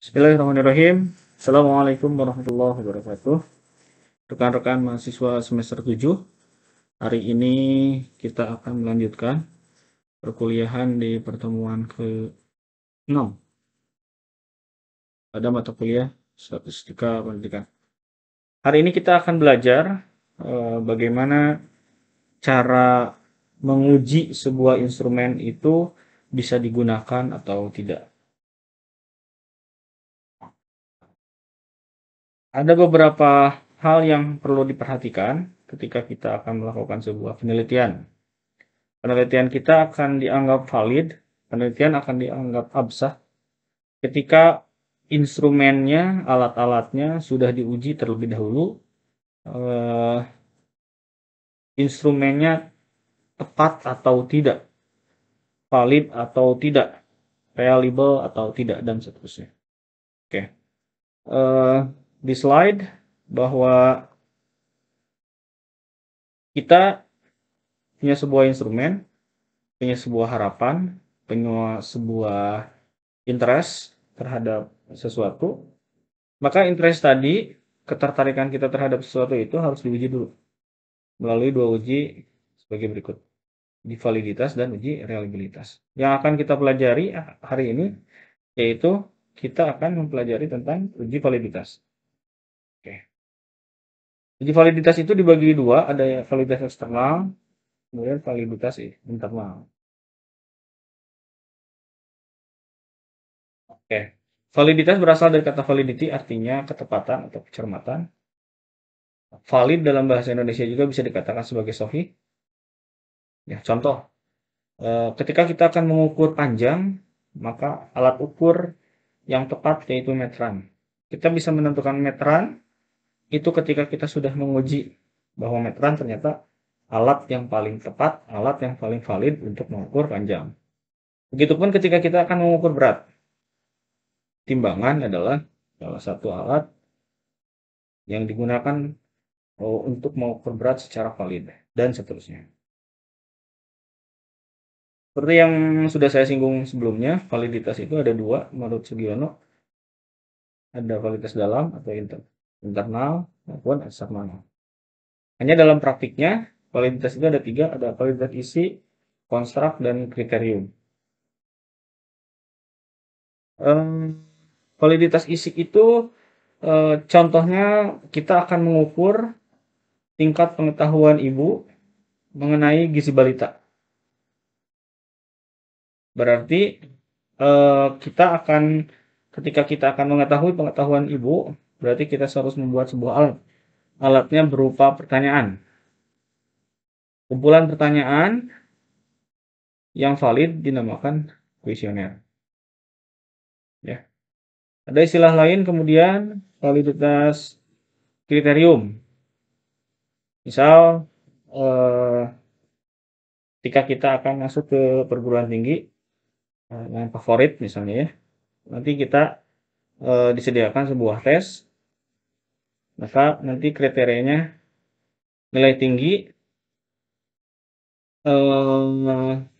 Bismillahirrahmanirrahim. Assalamualaikum warahmatullahi wabarakatuh. Rekan-rekan mahasiswa semester 7, hari ini kita akan melanjutkan perkuliahan di pertemuan ke-6 pada mata kuliah Statistika Pendidikan. Hari ini kita akan belajar bagaimana cara menguji sebuah instrumen itu bisa digunakan atau tidak. Ada beberapa hal yang perlu diperhatikan ketika kita akan melakukan sebuah penelitian. Penelitian kita akan dianggap valid, penelitian akan dianggap absah ketika instrumennya, alat-alatnya sudah diuji terlebih dahulu, instrumennya tepat atau tidak, valid atau tidak, reliable atau tidak, dan seterusnya. Oke. Di slide bahwa kita punya sebuah instrumen, punya sebuah harapan, punya sebuah interest terhadap sesuatu, maka interest tadi, ketertarikan kita terhadap sesuatu itu harus diuji dulu melalui dua uji sebagai berikut: uji validitas dan uji reliabilitas. Yang akan kita pelajari hari ini yaitu kita akan mempelajari tentang uji validitas. Oke. Uji validitas itu dibagi dua, ada validitas eksternal, kemudian validitas internal. Oke. Validitas berasal dari kata validity, artinya ketepatan atau kecermatan. Valid dalam bahasa Indonesia juga bisa dikatakan sebagai sahih. Ya, contoh, ketika kita akan mengukur panjang, maka alat ukur yang tepat yaitu meteran. Kita bisa menentukan meteran itu ketika kita sudah menguji bahwa meteran ternyata alat yang paling tepat, alat yang paling valid untuk mengukur panjang. Begitupun ketika kita akan mengukur berat. Timbangan adalah salah satu alat yang digunakan untuk mengukur berat secara valid, dan seterusnya. Seperti yang sudah saya singgung sebelumnya, validitas itu ada dua menurut Sugiono. Ada validitas dalam atau internal maupun eksternal. Hanya dalam praktiknya, validitas itu ada tiga, ada validitas isi, konstruk, dan kriterium. Validitas isi itu contohnya kita akan mengukur tingkat pengetahuan ibu mengenai gizi balita. Berarti ketika kita akan mengetahui pengetahuan ibu, berarti kita harus membuat sebuah alat. Alatnya berupa pertanyaan. Kumpulan pertanyaan yang valid dinamakan kuesioner. Ya. Ada istilah lain kemudian validitas kriterium. Misal ketika kita akan masuk ke perguruan tinggi yang favorit misalnya ya, nanti kita disediakan sebuah tes, maka nanti kriterianya nilai tinggi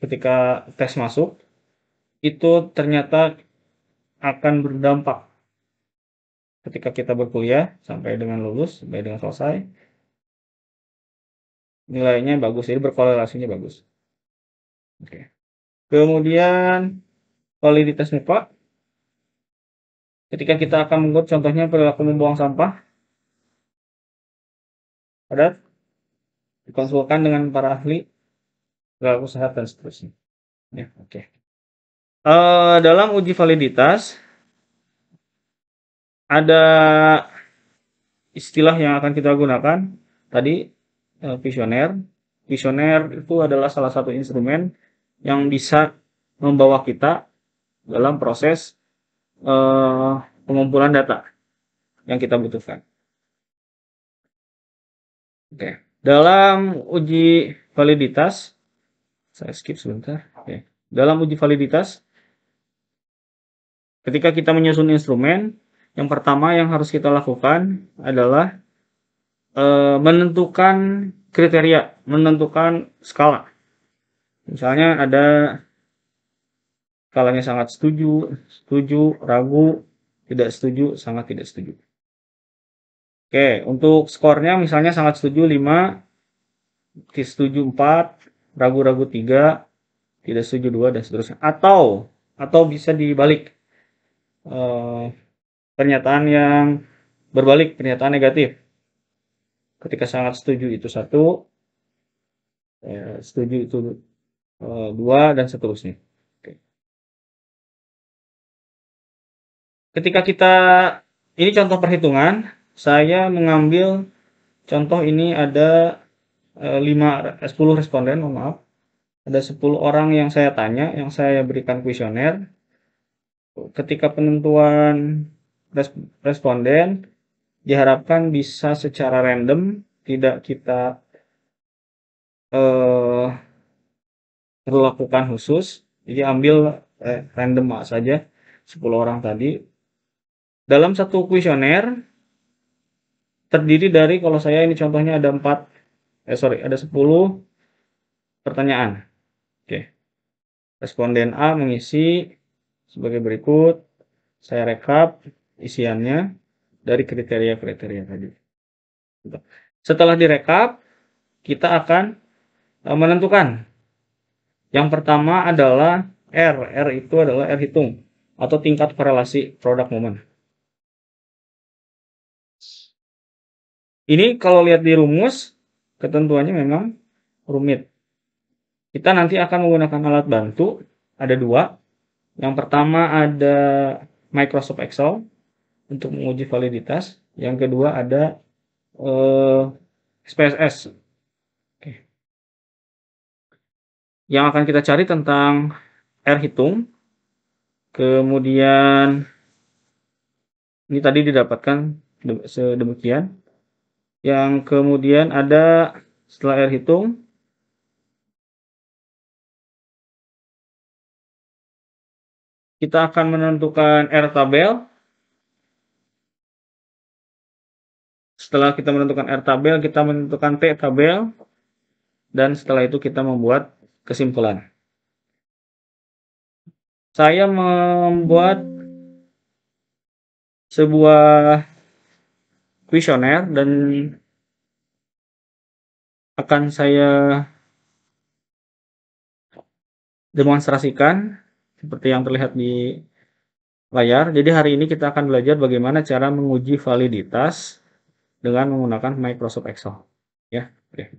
ketika tes masuk itu ternyata akan berdampak ketika kita berkuliah sampai dengan lulus, sampai dengan selesai, nilainya bagus, jadi berkorelasinya bagus. Oke. Kemudian validitas MIPA, ketika kita akan mengukur contohnya perilaku membuang sampah, padat, dikonsulkan dengan para ahli perilaku sehat dan seterusnya. Ya, oke. Dalam uji validitas ada istilah yang akan kita gunakan tadi, kuesioner. Kuesioner itu adalah salah satu instrumen yang bisa membawa kita dalam proses pengumpulan data yang kita butuhkan. Oke. Dalam uji validitas, saya skip sebentar. Oke. Dalam uji validitas, ketika kita menyusun instrumen, yang pertama yang harus kita lakukan adalah menentukan kriteria, menentukan skala. Misalnya ada skalanya sangat setuju, ragu, tidak setuju, sangat tidak setuju. Oke, untuk skornya misalnya sangat setuju 5, setuju 4, ragu-ragu 3, tidak setuju 2, dan seterusnya. Atau bisa dibalik. Eh, Pernyataan yang berbalik, pernyataan negatif. Ketika sangat setuju itu 1, setuju itu 2, dan seterusnya. Oke. Ketika ini contoh perhitungan, saya mengambil contoh ini ada 10 responden, mohon maaf. Ada 10 orang yang saya tanya, yang saya berikan kuesioner. Ketika penentuan responden diharapkan bisa secara random, tidak kita perlakukan khusus. Jadi ambil random saja 10 orang tadi. Dalam satu kuesioner terdiri dari, kalau saya ini contohnya ada 10 pertanyaan. Oke. Responden A mengisi sebagai berikut. Saya rekap isiannya dari kriteria-kriteria tadi. Setelah direkap, kita akan menentukan. Yang pertama adalah R. R itu adalah R hitung atau tingkat korelasi product moment. Ini kalau lihat di rumus, ketentuannya memang rumit. Kita nanti akan menggunakan alat bantu, ada 2. Yang pertama ada Microsoft Excel untuk menguji validitas. Yang kedua ada SPSS. Oke. Yang akan kita cari tentang R hitung. Kemudian ini tadi didapatkan sedemikian. Yang kemudian ada setelah R hitung, kita akan menentukan R tabel. Setelah kita menentukan R tabel, kita menentukan T tabel. Dan setelah itu kita membuat kesimpulan. Saya membuat sebuah kuesioner dan akan saya demonstrasikan seperti yang terlihat di layar. Jadi hari ini kita akan belajar bagaimana cara menguji validitas dengan menggunakan Microsoft Excel. Ya, oke.